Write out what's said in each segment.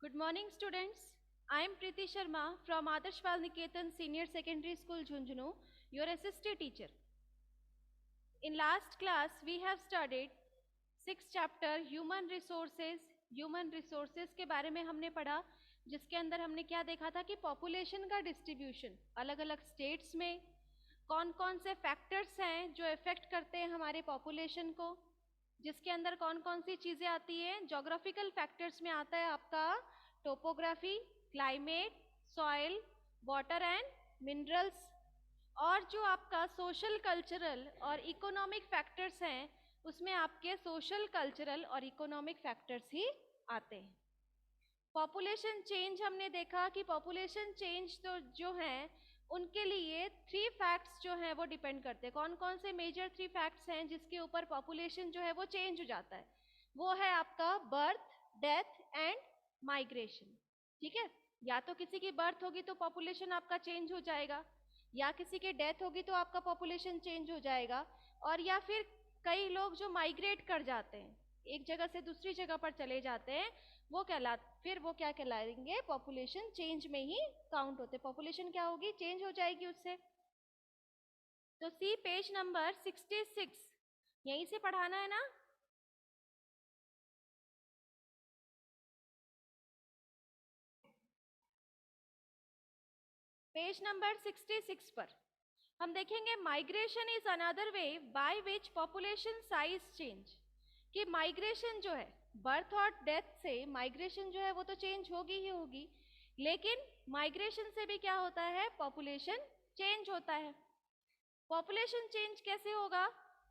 Good morning, students. I am Preeti Sharma from Adarsh Valniketan Senior Secondary School, Jhunjhunu, your SST teacher. In last class, we have studied 6th chapter Human Resources. Human Resources के बारे में हमने पढ़ा, जिसके अंदर हमने क्या देखा था कि पॉपुलेशन का डिस्ट्रीब्यूशन अलग अलग स्टेट्स में कौन कौन से फैक्टर्स हैं जो इफेक्ट करते हैं हमारे पॉपुलेशन को, जिसके अंदर कौन कौन सी चीज़ें आती हैं। जोग्राफिकल फैक्टर्स में आता है आपका topography, climate, soil, water and minerals, और जो आपका सोशल कल्चरल और इकोनॉमिक फैक्टर्स हैं उसमें आपके सोशल कल्चरल और इकोनॉमिक फैक्टर्स ही आते हैं। पॉपुलेशन चेंज हमने देखा कि पॉपुलेशन चेंज तो जो है उनके लिए 3 फैक्ट्स जो हैं वो डिपेंड करते हैं। कौन कौन से मेजर 3 फैक्ट्स हैं जिसके ऊपर पॉपुलेशन जो है वो चेंज हो जाता है? वो है आपका बर्थ, डेथ एंड माइग्रेशन। ठीक है, या तो किसी की बर्थ होगी तो पॉपुलेशन आपका चेंज हो जाएगा, या किसी की डेथ होगी तो आपका पॉपुलेशन चेंज हो जाएगा, और या फिर कई लोग जो माइग्रेट कर जाते हैं, एक जगह से दूसरी जगह पर चले जाते हैं, वो फिर वो क्या कहलाएंगे? पॉपुलेशन चेंज में ही काउंट होते। पॉपुलेशन क्या होगी? चेंज हो जाएगी उससे। तो सी पेज नंबर 66, यहीं से पढ़ाना है ना? पेज नंबर 66 पर हम देखेंगे migration is another way by which population size change. कि माइग्रेशन जो है, बर्थ और डेथ से माइग्रेशन जो है वो तो चेंज होगी ही होगी, लेकिन माइग्रेशन से भी क्या होता है? पॉपुलेशन चेंज होता है। पॉपुलेशन चेंज कैसे होगा?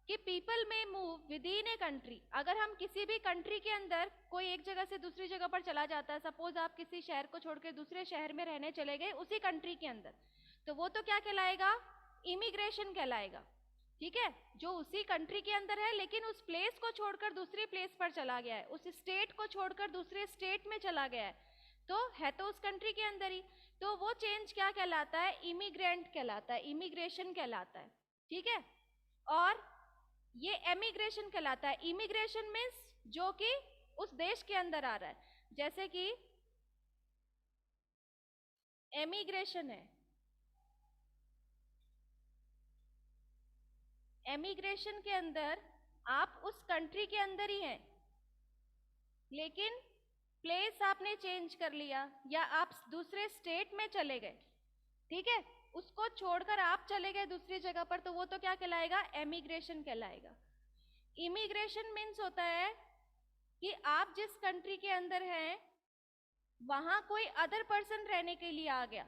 कि पीपल में move with in a country. अगर हम किसी भी कंट्री के अंदर कोई एक जगह से दूसरी जगह पर चला जाता है, सपोज आप किसी शहर को छोड़कर दूसरे शहर में रहने चले गए उसी कंट्री के अंदर, तो वो तो क्या कहलाएगा? इमिग्रेशन कहलाएगा। ठीक है, जो उसी कंट्री के अंदर है लेकिन उस प्लेस को छोड़कर दूसरी प्लेस पर चला गया है, उस स्टेट को छोड़कर दूसरे स्टेट में चला गया है, तो है तो उस कंट्री के अंदर ही, तो वो चेंज क्या कहलाता है? इमिग्रेंट कहलाता है, इमिग्रेशन कहलाता है। ठीक है, और ये एमिग्रेशन कहलाता है। इमिग्रेशन मीन्स जो कि उस देश के अंदर आ रहा है, जैसे कि एमिग्रेशन है, एमिग्रेशन के अंदर आप उस कंट्री के अंदर ही हैं लेकिन प्लेस आपने चेंज कर लिया, या आप दूसरे स्टेट में चले गए। ठीक है, उसको छोड़कर आप चले गए दूसरी जगह पर, तो वो तो क्या कहलाएगा? एमिग्रेशन कहलाएगा। इमिग्रेशन मीन्स होता है कि आप जिस कंट्री के अंदर हैं वहां कोई अदर पर्सन रहने के लिए आ गया,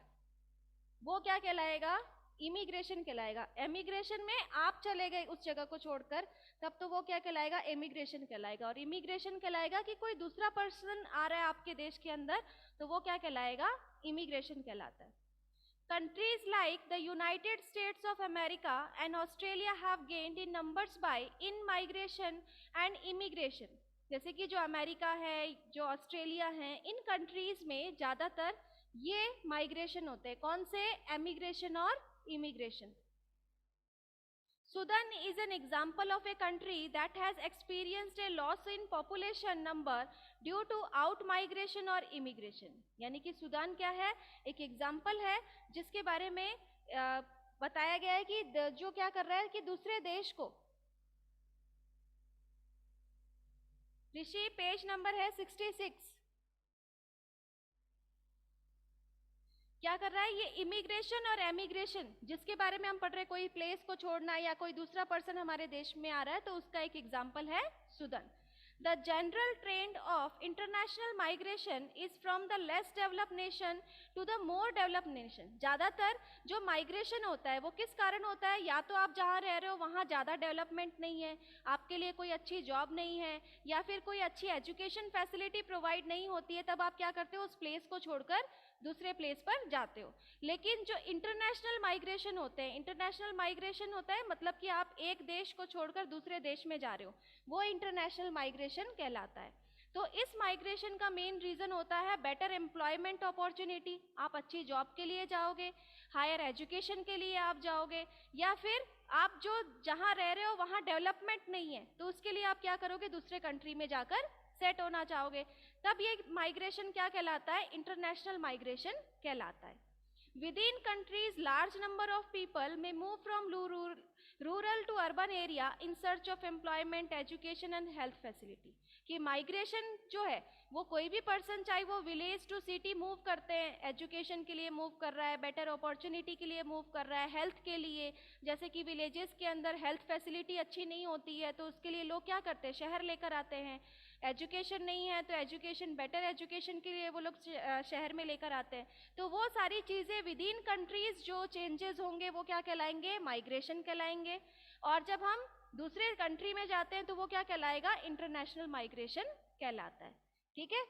वो क्या कहलाएगा? इमिग्रेशन कहलाएगा। एमिग्रेशन में आप चले गए उस जगह को छोड़कर, तब तो वो क्या कहलाएगा? इमिग्रेशन कहलाएगा। और इमिग्रेशन कहलाएगा कि कोई दूसरा पर्सन आ रहा है आपके देश के अंदर, तो वो क्या कहलाएगा? इमिग्रेशन कहलाता है। Countries like the United States of America and Australia have gained in numbers by in migration and immigration। जैसे कि जो अमेरिका है, जो ऑस्ट्रेलिया है, इन कंट्रीज में ज़्यादातर ये माइग्रेशन होते हैं। कौन से? एमिग्रेशन और immigration. Sudan is an example of a country that has experienced a loss in population number due to out migration और immigration। यानी कि सूडान क्या है? एक एग्जाम्पल है जिसके बारे में बताया गया है कि जो क्या कर रहा है कि दूसरे देश को, ऋषि पेज नंबर है 66, क्या कर रहा है? ये इमिग्रेशन और एमिग्रेशन जिसके बारे में हम पढ़ रहे हैं, कोई प्लेस को छोड़ना या कोई दूसरा पर्सन हमारे देश में आ रहा है, तो उसका एक एग्जाम्पल है Sudan. The general trend of international migration is from the less developed nation to the more developed nation। ज़्यादातर जो माइग्रेशन होता है वो किस कारण होता है? या तो आप जहाँ रह रहे हो वहाँ ज़्यादा डेवलपमेंट नहीं है, आपके लिए कोई अच्छी जॉब नहीं है, या फिर कोई अच्छी एजुकेशन फैसिलिटी प्रोवाइड नहीं होती है, तब आप क्या करते हो? उस प्लेस को छोड़कर दूसरे प्लेस पर जाते हो। लेकिन जो इंटरनेशनल माइग्रेशन होते हैं, इंटरनेशनल माइग्रेशन होता है मतलब कि आप एक देश को छोड़कर दूसरे देश में जा रहे हो, वो इंटरनेशनल माइग्रेशन कहलाता है। तो इस माइग्रेशन का मेन रीजन होता है बेटर एम्प्लॉयमेंट अपॉर्चुनिटी। आप अच्छी जॉब के लिए जाओगे, हायर एजुकेशन के लिए आप जाओगे, या फिर आप जो जहाँ रह रहे हो वहाँ डेवलपमेंट नहीं है, तो उसके लिए आप क्या करोगे? दूसरे कंट्री में जाकर सेट होना चाहोगे, तब ये माइग्रेशन क्या कहलाता है, इंटरनेशनल माइग्रेशन कहलाता है। Within countries, large number of people may move from rural to urban area in search of employment, education and health facility। कि माइग्रेशन जो है वो कोई भी पर्सन, चाहे वो विलेज टू सिटी मूव करते हैं, एजुकेशन के लिए मूव कर रहा है, बेटर अपॉर्चुनिटी के लिए मूव कर रहा है, हेल्थ के लिए, जैसे कि विलेजेस के अंदर हेल्थ फैसिलिटी अच्छी नहीं होती है तो उसके लिए लोग क्या करते हैं, शहर लेकर आते हैं। एजुकेशन नहीं है तो एजुकेशन, बेटर एजुकेशन के लिए वो लोग शहर में लेकर आते हैं। तो वो सारी चीज़ें विद इन कंट्रीज जो चेंजेस होंगे वो क्या कहलाएंगे, माइग्रेशन कहलाएंगे। और जब हम दूसरे कंट्री में जाते हैं तो वो क्या कहलाएगा, इंटरनेशनल माइग्रेशन कहलाता है। ठीक है,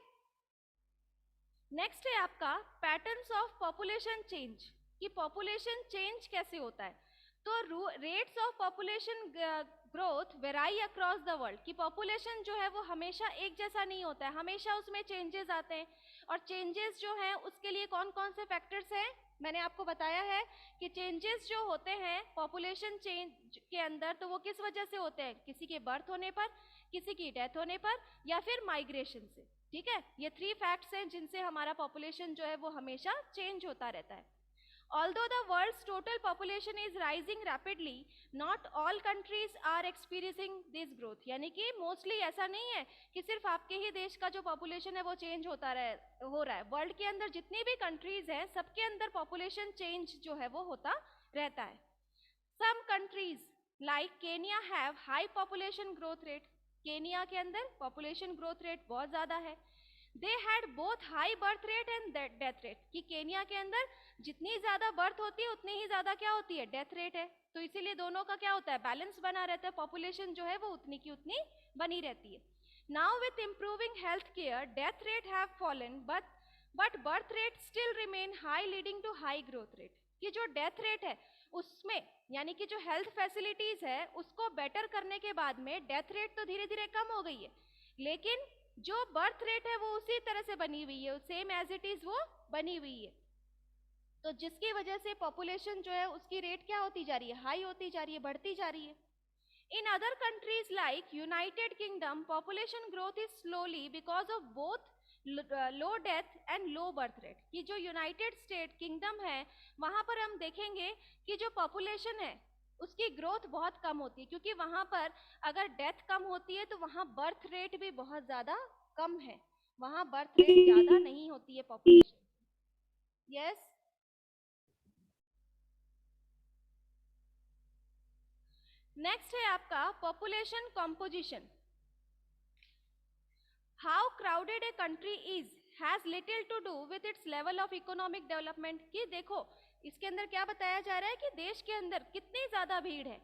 नेक्स्ट है आपका पैटर्न्स ऑफ पॉपुलेशन चेंज, कि पॉपुलेशन चेंज कैसे होता है। तो rates of population growth वेराई across the world, कि पॉपुलेशन जो है वो हमेशा एक जैसा नहीं होता है, हमेशा उसमें चेंजेस आते हैं। और चेंजेस जो हैं उसके लिए कौन कौन से फैक्टर्स हैं, मैंने आपको बताया है कि चेंजेस जो होते हैं पॉपुलेशन चेंज के अंदर तो वो किस वजह से होते हैं, किसी के बर्थ होने पर, किसी की डेथ होने पर, या फिर माइग्रेशन से। ठीक है, ये 3 फैक्ट्स हैं जिनसे हमारा पॉपुलेशन जो है वो हमेशा चेंज होता रहता है। Although the world's total population is rising rapidly, not all countries are experiencing this growth। यानी कि मोस्टली ऐसा नहीं है कि सिर्फ आपके ही देश का जो पॉपुलेशन है वो चेंज हो रहा है। वर्ल्ड के अंदर जितनी भी कंट्रीज हैं सबके अंदर पॉपुलेशन चेंज जो है वो होता रहता है। Some countries like Kenya have high population growth rate। Kenya के अंदर पॉपुलेशन ग्रोथ रेट बहुत ज्यादा है। They had both high birth rate and death rate, कि केनिया के अंदर जितनी ज्यादा बर्थ होती है उतनी ही ज्यादा क्या होती है, डेथ रेट है। तो इसीलिए दोनों का क्या होता है, बैलेंस बना रहता है, पॉपुलेशन जो है वो उतनी की उतनी बनी रहती है। Now with improving health care death rate have fallen but birth rate still remain high leading to high growth rate. कि जो डेथ रेट है उसमें, यानी कि जो हेल्थ फैसिलिटीज है उसको बेटर करने के बाद में डेथ रेट तो धीरे धीरे कम हो गई है, लेकिन जो बर्थ रेट है वो उसी तरह से बनी हुई है, सेम एज इट इज वो बनी हुई है। तो जिसकी वजह से पॉपुलेशन जो है उसकी रेट क्या होती जा रही है, हाई होती जा रही है, बढ़ती जा रही है। In other countries like United kingdom population growth is slowly because of both low death and low birth rate. कि जो यूनाइटेड स्टेट किंगडम है वहां पर हम देखेंगे कि जो पॉपुलेशन है उसकी ग्रोथ बहुत कम होती है, क्योंकि वहां पर अगर डेथ कम होती है तो वहां बर्थ रेट भी बहुत ज्यादा कम है, वहां बर्थ रेट ज्यादा नहीं होती है पॉपुलेशन। यस, नेक्स्ट है आपका population composition. How crowded a country is has little to do with its level of economic development. कि देखो इसके अंदर क्या बताया जा रहा है कि देश के अंदर कितनी ज्यादा भीड़ है,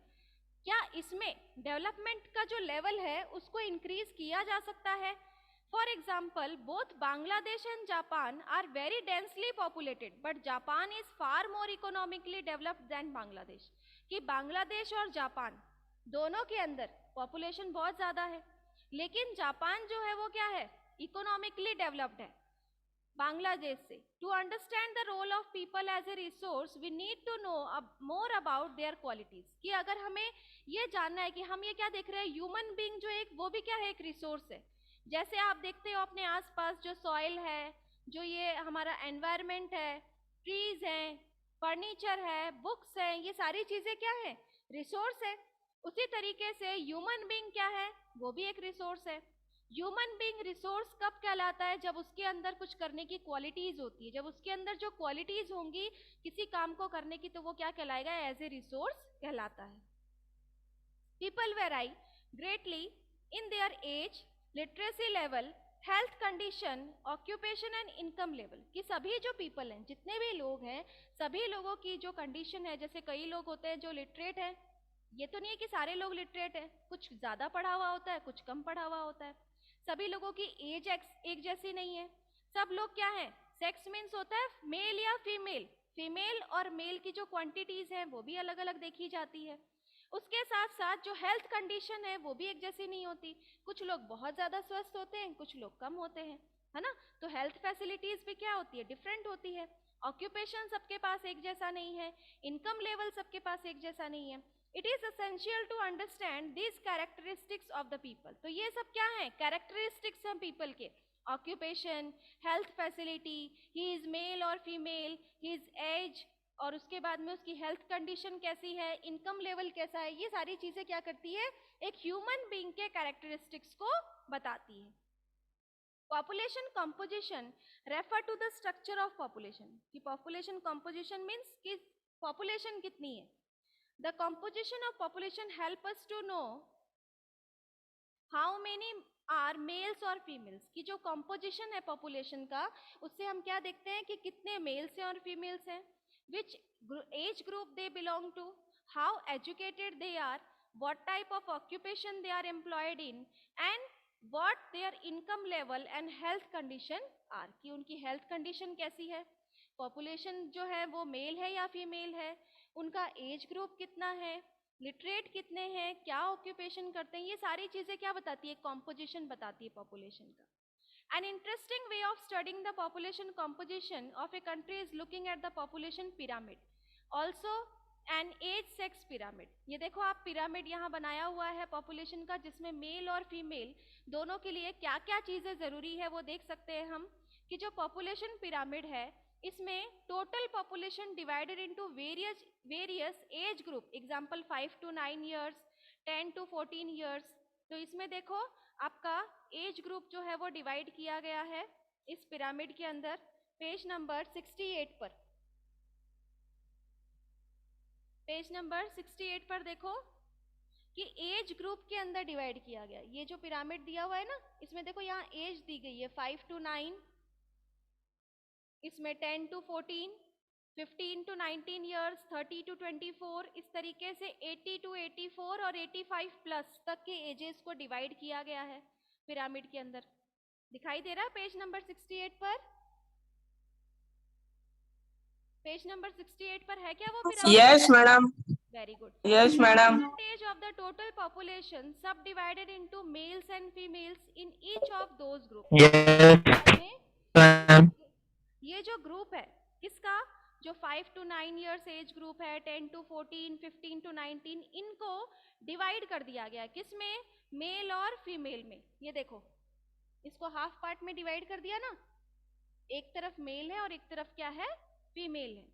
क्या इसमें डेवलपमेंट का जो लेवल है उसको इंक्रीज किया जा सकता है। For example both Bangladesh and Japan are very densely populated but Japan is far more economically developed than Bangladesh. कि बांग्लादेश और जापान दोनों के अंदर पॉपुलेशन बहुत ज्यादा है, लेकिन जापान जो है वो क्या है, इकोनॉमिकली डेवलप्ड है बांग्लादेश से। To understand the role of people as a resource we need to know more about their qualities. कि अगर हमें ये जानना है कि हम ये क्या देख रहे हैं, ह्यूमन बीइंग जो एक वो भी क्या है, एक रिसोर्स है। जैसे आप देखते हो अपने आसपास जो सॉइल है, जो ये हमारा एनवायरमेंट है, ट्रीज हैं, फर्नीचर है, बुक्स हैं, ये सारी चीजें क्या है, रिसोर्स है। उसी तरीके से ह्यूमन बीइंग क्या है, वो भी एक रिसोर्स है। ह्यूमन बीइंग रिसोर्स कब कहलाता है, जब उसके अंदर कुछ करने की क्वालिटीज होती है। जब उसके अंदर जो क्वालिटीज होंगी किसी काम को करने की तो वो क्या कहलाएगा, एज ए रिसोर्स कहलाता है। People vary greatly in their age, literacy level, health condition, occupation and income level. कि सभी जो पीपल हैं, जितने भी लोग हैं, सभी लोगों की जो कंडीशन है, जैसे कई लोग होते हैं जो लिटरेट हैं, ये तो नहीं है कि सारे लोग लिटरेट हैं, कुछ ज्यादा पढ़ा हुआ होता है, कुछ कम पढ़ा हुआ होता है। सभी लोगों की एज एक जैसी नहीं है। सब लोग क्या है, सेक्स मीन्स होता है मेल या फीमेल, फीमेल और मेल की जो क्वांटिटीज हैं वो भी अलग अलग देखी जाती है। उसके साथ साथ जो हेल्थ कंडीशन है वो भी एक जैसी नहीं होती, कुछ लोग बहुत ज्यादा स्वस्थ होते हैं, कुछ लोग कम होते हैं, है ना। तो हेल्थ फैसिलिटीज भी क्या होती है, डिफरेंट होती है। ऑक्यूपेशन सबके पास एक जैसा नहीं है, इनकम लेवल सबके पास एक जैसा नहीं है। It is essential to understand this characteristics of the people. तो ये सब क्या है, कैरेक्टरिस्टिक्स हैं पीपल के। Occupation, health facility, he is male और फीमेल, हिज एज, और उसके बाद में उसकी हेल्थ कंडीशन कैसी है, इनकम लेवल कैसा है, ये सारी चीजें क्या करती है, एक ह्यूमन बीइंग के कैरेक्टरिस्टिक्स को बताती है। Population composition refer to the structure of population, कि पॉपुलेशन कंपोजिशन मीन्स कि पॉपुलेशन कितनी है। The composition of population help us to know how many are males और फीमेल्स, की जो कंपोजिशन है पॉपुलेशन का, उससे हम क्या देखते हैं कि कितने मेल्स हैं और फीमेल्स हैं, which age group they belong to, how educated they are, what type of occupation they are employed in, and what their income level and health condition are, कि उनकी health condition कैसी है, population जो है वो mail है या female है, उनका एज ग्रुप कितना है, लिटरेट कितने हैं, क्या ऑक्यूपेशन करते हैं, ये सारी चीजें क्या बताती है, कॉम्पोजिशन बताती है पॉपुलेशन का। An interesting way of studying the population composition of a country is looking at the population pyramid, also an age sex pyramid। ये देखो आप पिरामिड यहाँ बनाया हुआ है पॉपुलेशन का, जिसमें मेल और फीमेल दोनों के लिए क्या क्या चीजें जरूरी है वो देख सकते हैं हम, कि जो पॉपुलेशन पिरामिड है इसमें total population divided into various age group, example 5 to 9 years, 10 to 14 years। तो इसमें देखो आपका एज ग्रुप जो है वो डिवाइड किया गया है इस पिरामिड के अंदर, पेज नंबर 68 पर। पेज नंबर 68 पर देखो कि एज ग्रुप के अंदर डिवाइड किया गया। ये जो पिरामिड दिया हुआ है ना, इसमें देखो यहाँ एज दी गई है 5 to 9, इसमें 10 to 14, 15 to 19 years, 30 to 24, इस तरीके से 80 to 84 और 85 प्लस तक के एजेस को डिवाइड किया गया है पिरामिड के अंदर। दिखाई दे रहा है पेज नंबर 68 पर? पेज नंबर 68 पर है क्या वो pyramid? Yes madam. Very good. Yes madam. Percentage of the total population subdivided into males and females in each of those groups। Yes. ये जो ग्रुप है किसका, जो 5 to 9 years एज ग्रुप है, 10 to 14, 15 to 19, इनको डिवाइड कर दिया गया किसमें, मेल और फीमेल में। ये देखो इसको हाफ पार्ट में डिवाइड कर दिया ना, एक तरफ मेल है और एक तरफ क्या है, फीमेल है।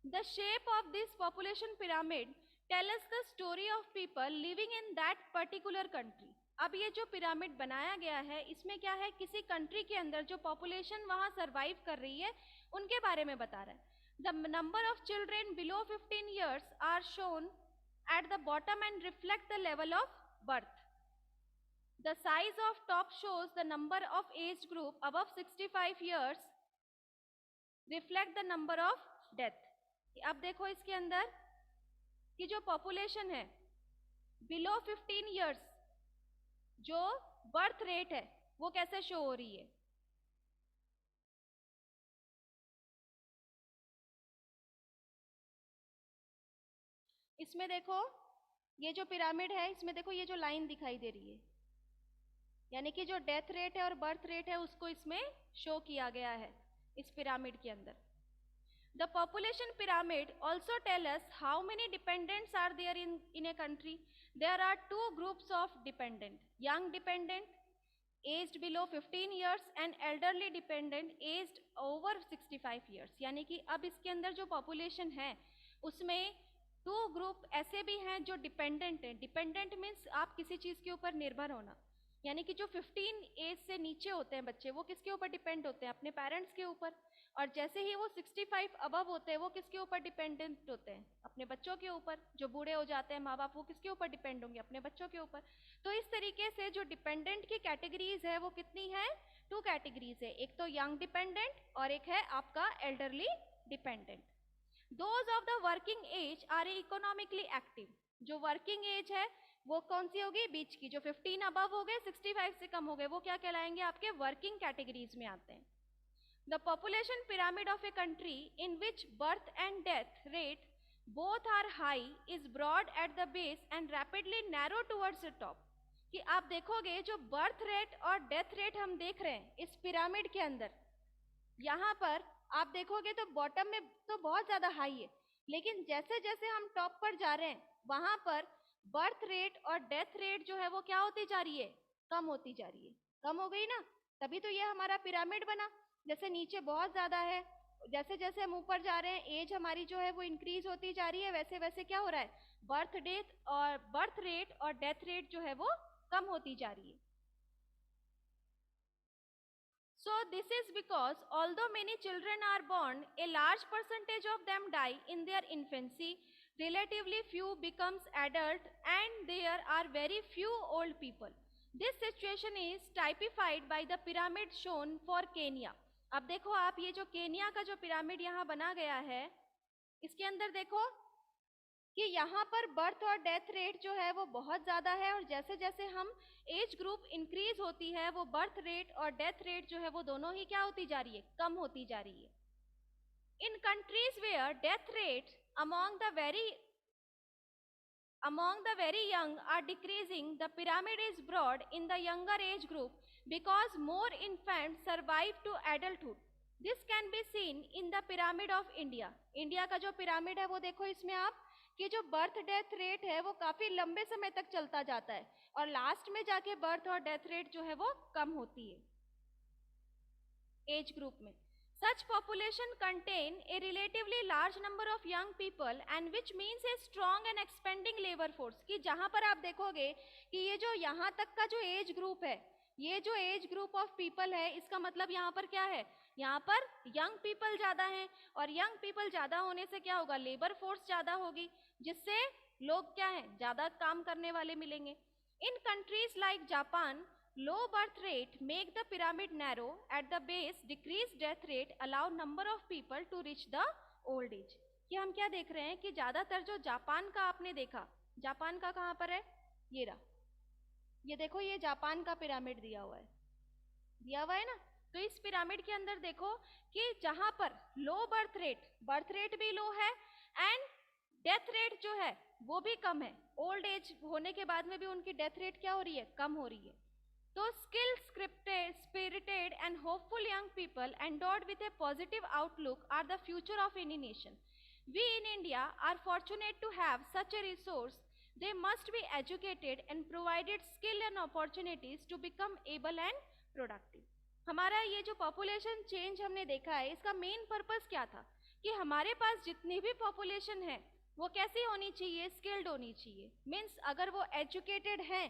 The shape of this population pyramid tell us the story of people living in that particular country। अब ये जो पिरामिड बनाया गया है इसमें क्या है, किसी कंट्री के अंदर जो पॉपुलेशन वहां सरवाइव कर रही है उनके बारे में बता रहा है। The number of children below 15 years are shown at the bottom and reflect the level of birth. The size of top shows the number of age group above 65 years, reflect the number of death. अब देखो इसके अंदर कि जो population है below 15 years, जो birth rate है वो कैसे शो हो रही है। इसमें देखो ये जो पिरामिड है इसमें देखो ये जो लाइन दिखाई दे रही है, यानी कि जो डेथ रेट है और बर्थ रेट है उसको इसमें शो किया गया है इस पिरामिड के अंदर। The population pyramid also tell us how many dependents are there in a country। There are two groups of dependent, young dependent aged below 15 years and elderly dependent aged over 65 years। यानी कि अब इसके अंदर जो population है उसमें to group ऐसे भी हैं जो डिपेंडेंट हैं। डिपेंडेंट मीन्स आप किसी चीज के ऊपर निर्भर होना, यानी कि जो 15 एज से नीचे होते हैं बच्चे वो किसके ऊपर डिपेंड होते हैं, अपने पेरेंट्स के ऊपर। और जैसे ही वो 65 अबव होते हैं वो किसके ऊपर डिपेंडेंट होते हैं, अपने बच्चों के ऊपर। जो बूढ़े हो जाते हैं माँ बाप वो किसके ऊपर डिपेंड होंगे, अपने बच्चों के ऊपर। तो इस तरीके से जो डिपेंडेंट की कैटेगरीज है वो कितनी है, टू कैटेगरीज है, एक तो यंग डिपेंडेंट और एक है आपका elderly dependent. Those of the working age are economically active. जो वर्किंग एज है वो कौन सी होगी, बीच की, जो 15 अबव हो गए 65 से कम हो गए वो क्या कहलाएंगे, आपके वर्किंग कैटेगरीज में आते हैं। The population pyramid of a country in which birth and death rate both are high is broad at the base and rapidly narrow towards the top। कि आप देखोगे जो बर्थ रेट और डेथ रेट हम देख रहे हैं इस पिरामिड के अंदर, यहाँ पर आप देखोगे तो बॉटम में तो बहुत ज्यादा हाई है, लेकिन जैसे जैसे हम टॉप पर जा रहे हैं वहां पर बर्थ रेट और डेथ रेट जो है वो क्या होती जा रही है, कम होती जा रही है। कम हो गई ना, तभी तो ये हमारा पिरामिड बना। जैसे नीचे बहुत ज्यादा है, जैसे जैसे हम ऊपर जा रहे हैं एज हमारी जो है वो इंक्रीज होती जा रही है, वैसे वैसे क्या हो रहा है, बर्थ रेट और डेथ रेट जो है वो कम होती जा रही है। So this is because although many children are born, a large percentage of them die in their infancy. Relatively few becomes adult and there are very few old people. This situation is typified by the pyramid shown for Kenya. अब देखो आप, ये जो Kenya का जो pyramid यहाँ बना गया है, इसके अंदर देखो कि यहाँ पर बर्थ और डेथ रेट जो है वो बहुत ज़्यादा है, और जैसे जैसे हम एज ग्रुप इंक्रीज होती है वो बर्थ रेट और डेथ रेट जो है वो दोनों ही क्या होती जा रही है, कम होती जा रही है। In countries where death rate among the very young are decreasing, the pyramid is broad in the younger age group because more infants survive to adulthood. This can be seen in the pyramid of India. India का जो pyramid है वो देखो इसमें आप, कि जो birth death rate है वो काफी लंबे समय तक चलता जाता है और लास्ट में जाके बर्थ और डेथ रेट जो है वो कम होती है एज ग्रुप में. Such population contain a relatively large number of young people and which means a strong and expanding labor force. कि जहां पर आप देखोगे कि ये जो यहाँ तक का जो एज ग्रुप है, ये जो एज ग्रुप ऑफ पीपल है, इसका मतलब यहाँ पर क्या है, यहाँ पर यंग पीपल ज्यादा हैं और यंग पीपल ज्यादा होने से क्या होगा, लेबर फोर्स ज्यादा होगी, जिससे लोग क्या है, ज्यादा काम करने वाले मिलेंगे. In countries like Japan, low birth rate make the pyramid narrow at the base, decreased death rate allow number of people to reach the old age. कि हम क्या देख रहे हैं कि ज्यादातर जो जापान का आपने देखा, जापान का कहां पर है, ये रहा, ये देखो ये जापान का पिरामिड दिया हुआ है ना. तो इस पिरामिड के अंदर देखो कि जहां पर लो बर्थ रेट भी लो है एंड डेथ रेट जो है वो भी कम है, ओल्ड एज होने के बाद में भी उनकी डेथ रेट क्या हो रही है, कम हो रही है. So skilled, scripted, spirited and hopeful young people endowed with a positive outlook are the future of any nation. We in India are fortunate to have such a resource. They must be educated and provided skill and opportunities to become able and productive. हमारा ये जो population change हमने देखा है, इसका main purpose क्या था कि हमारे पास जितनी भी पॉपुलेशन है वो कैसी होनी चाहिए, स्किल्ड होनी चाहिए. मीन्स अगर वो एजुकेटेड हैं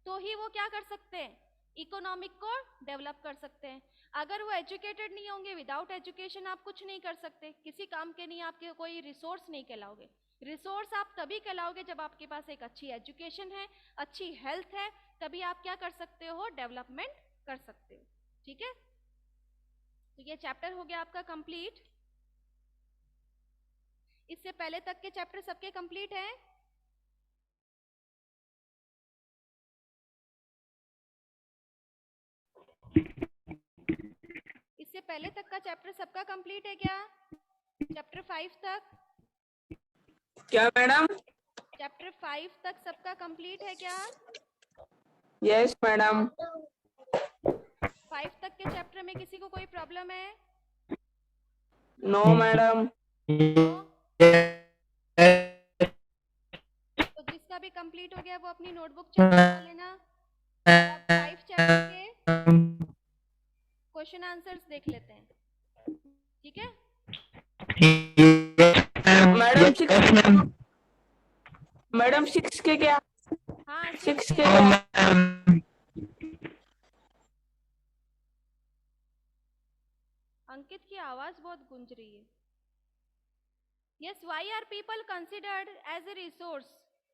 तो ही वो क्या कर सकते हैं, इकोनॉमिक को डेवलप कर सकते हैं. अगर वो एजुकेटेड नहीं होंगे, विदाउट एजुकेशन आप कुछ नहीं कर सकते, किसी काम के नहीं, आपके कोई रिसोर्स नहीं कहलाओगे. रिसोर्स आप तभी कहलाओगे जब आपके पास एक अच्छी एजुकेशन है, अच्छी हेल्थ है, तभी आप क्या कर सकते हो, डेवलपमेंट कर सकते हो. ठीक है, तो ये चैप्टर हो गया आपका कंप्लीट. इससे पहले तक के चैप्टर सबके कंप्लीट हैं. इससे पहले तक का चैप्टर सबका कंप्लीट है क्या, चैप्टर 5 तक? क्या मैडम? चैप्टर 5 तक सबका कंप्लीट है क्या? Yes madam. 5 तक के चैप्टर में किसी को कोई प्रॉब्लम है? No madam. तो जिसका भी कंप्लीट हो गया वो अपनी नोटबुक चेक कर लेना. 5 चैप्टर के क्वेश्चन आंसर्स देख लेते हैं. ठीक है, मैडम 6 के क्या? हाँ 6 के क्या? अंकित की आवाज बहुत गूंज रही है. Yes, why are people considered as a resource?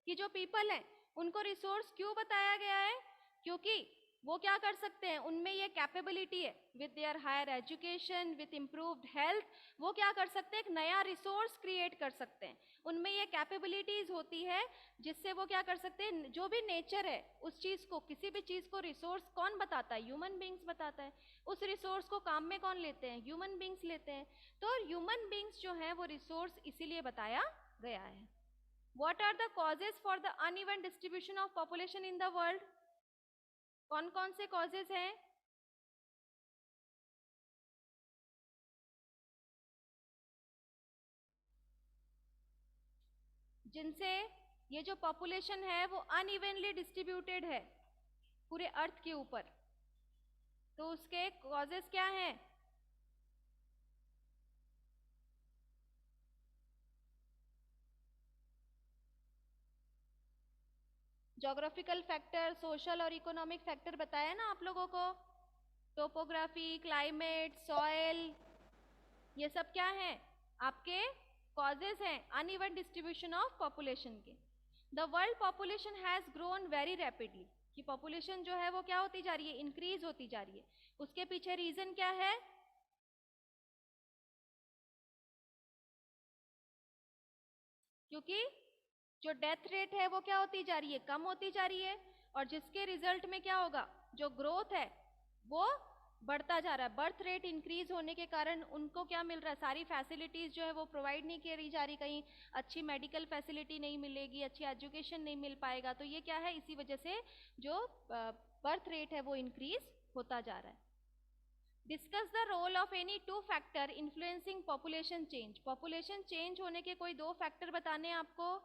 कि जो पीपल हैं उनको रिसोर्स क्यों बताया गया है? क्योंकि वो क्या कर सकते हैं, उनमें ये कैपेबिलिटी है, with their higher education, with improved health, वो क्या कर सकते हैं, एक नया रिसोर्स क्रिएट कर सकते हैं. उनमें ये कैपेबिलिटीज होती है जिससे वो क्या कर सकते हैं, जो भी नेचर है उस चीज को, किसी भी चीज को रिसोर्स कौन बताता है, ह्यूमन बींग्स बताता है. उस रिसोर्स को काम में कौन लेते हैं, ह्यूमन बींग्स लेते हैं. तो ह्यूमन बींग्स जो है वो रिसोर्स इसीलिए बताया गया है. What are the causes for the uneven distribution of population in the world? कौन कौन से कॉजेज हैं? जिनसे ये जो पॉपुलेशन है वो अनइवनली डिस्ट्रीब्यूटेड है पूरे अर्थ के ऊपर, तो उसके कॉजेस क्या हैं? ज्योग्राफिकल फैक्टर, सोशल और इकोनॉमिक फैक्टर बताया ना आप लोगों को। टोपोग्राफी, क्लाइमेट, सॉइल, ये सब क्या है? आपके कॉजेस हैं अनइवन डिस्ट्रीब्यूशन ऑफ पॉपुलेशन के। The world population has grown very rapidly, कि पॉपुलेशन जो है वो क्या होती जा रही है? इंक्रीज होती जा रही है। उसके पीछे रीजन क्या है? क्योंकि जो डेथ रेट है वो क्या होती जा रही है? कम होती जा रही है, और जिसके रिजल्ट में क्या होगा? जो ग्रोथ है वो बढ़ता जा रहा है। बर्थ रेट इंक्रीज होने के कारण उनको क्या मिल रहा है? सारी फैसिलिटीज जो है वो प्रोवाइड नहीं करी जा रही, कहीं अच्छी मेडिकल फैसिलिटी नहीं मिलेगी, अच्छी एजुकेशन नहीं मिल पाएगा, तो ये क्या है? इसी वजह से जो बर्थ रेट है वो इंक्रीज होता जा रहा है। Discuss the role of any two factor influencing population change. Population change होने के कोई दो फैक्टर बताने हैं आपको।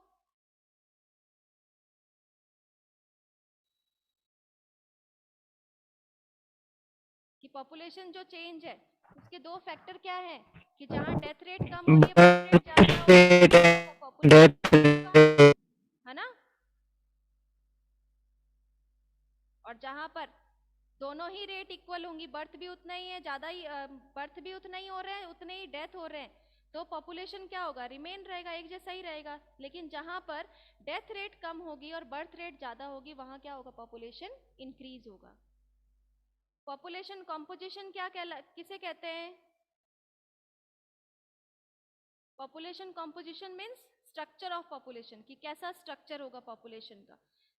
कि पॉपुलेशन जो चेंज है उसके दो फैक्टर क्या है? कि जहाँ डेथ रेट कम हो रही है, बर्थ रेट ज्यादा हो रही है, पॉपुलेशन है ना। और जहाँ पर दोनों ही रेट इक्वल होंगी, बर्थ भी उतना ही है, ज्यादा ही बर्थ भी उतना ही हो रहे हैं, उतने ही डेथ हो रहे हैं, तो पॉपुलेशन क्या होगा? रिमेन रहेगा, एक जैसा ही रहेगा। लेकिन जहां पर डेथ रेट कम होगी और बर्थ रेट ज्यादा होगी, वहां क्या होगा? पॉपुलेशन इंक्रीज होगा। पॉपुलेशन कॉम्पोजिशन क्या किसे कहते हैं? Population composition means structure of population, कि कैसा स्ट्रक्चर होगा पॉपुलेशन का,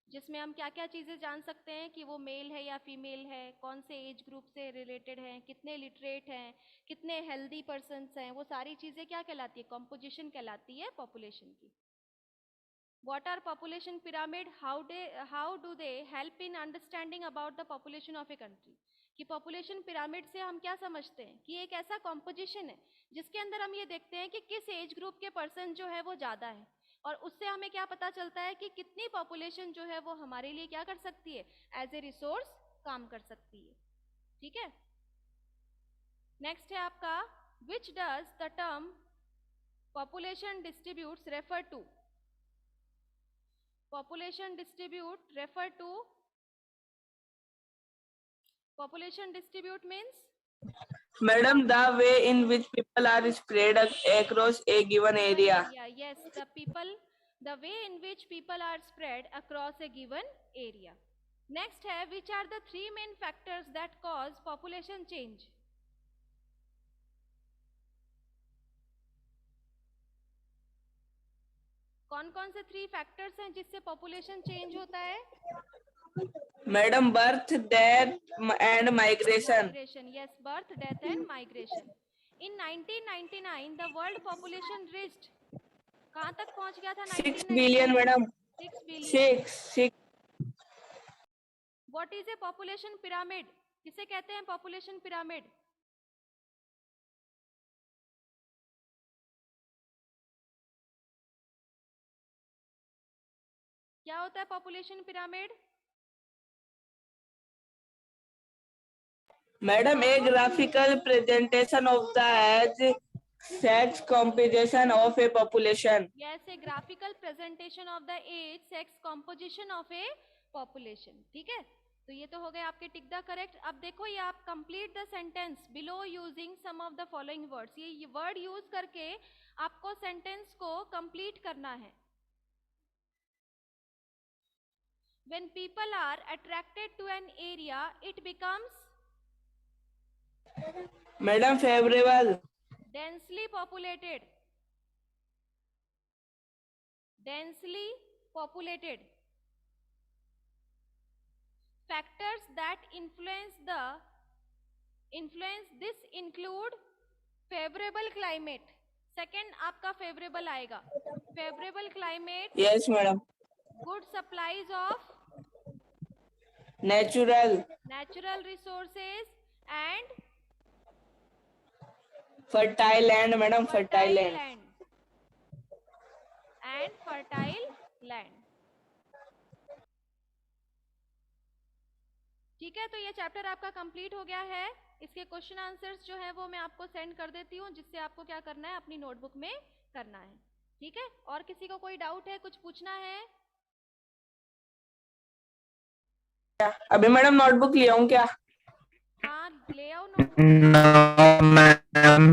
जिसमें हम क्या क्या चीजें जान सकते हैं कि वो मेल है या फीमेल है, कौन से एज ग्रुप से रिलेटेड हैं, कितने लिटरेट हैं, कितने हेल्दी पर्सन्स हैं, वो सारी चीजें क्या कहलाती है? कॉम्पोजिशन कहलाती है पॉपुलेशन की। What are population pyramid? How do they help in understanding about the population of a country? कि पॉपुलेशन पिरामिड से हम क्या समझते हैं? कि एक ऐसा कॉम्पोजिशन है जिसके अंदर हम ये देखते हैं कि किस एज ग्रुप के पर्सन जो है वो ज्यादा है, और उससे हमें क्या पता चलता है कि कितनी पॉपुलेशन जो है वो हमारे लिए क्या कर सकती है? एज ए रिसोर्स काम कर सकती है। ठीक है। नेक्स्ट है आपका, which does the term population distributes refer to? Population distribute refer to, population distribute means? Madam, the way in which people are spread across a given area. Yes, the way in which people are spread across a given area. Next है, which are the three main factors that cause population change? कौन कौन से three factors हैं जिससे population change होता है? Madam, birth, death and migration. Yes, birth, death and migration. In 1999 the world population reached, कहाँ तक पहुंच गया था? 6 billion, madam. 6 billion. 6. What is a population pyramid? किसे कहते हैं पॉपुलेशन पिरामिड? क्या होता है population pyramid? Madam, a graphical presentation of the age, sex composition of a population. Yes, a graphical presentation of the age, sex composition of a population. ठीक है, तो ये तो हो गए आपके टिक द करेक्ट। अब देखो ये आप complete the sentence below using some of the following words. ये वर्ड यूज करके आपको सेंटेंस को कंप्लीट करना है। When people are attracted to an area, it becomes Madam, favorable. densely populated. Densely populated. Factors that influence this include favorable climate. Second आपका favorable आएगा, favorable climate. Yes, madam. Good supplies of Natural. resources and Fertile land, madam. Fertile land. and fertile land. ठीक है, तो ये chapter आपका complete हो गया है. इसके क्वेश्चन आंसर्स जो है वो मैं आपको सेंड कर देती हूँ, जिससे आपको क्या करना है, अपनी नोटबुक में करना है. ठीक है, और किसी को कोई डाउट है, कुछ पूछना है? अभी मैडम नोटबुक ले आऊं क्या? हाँ, ले आओ नोटबुक. No, ma'am.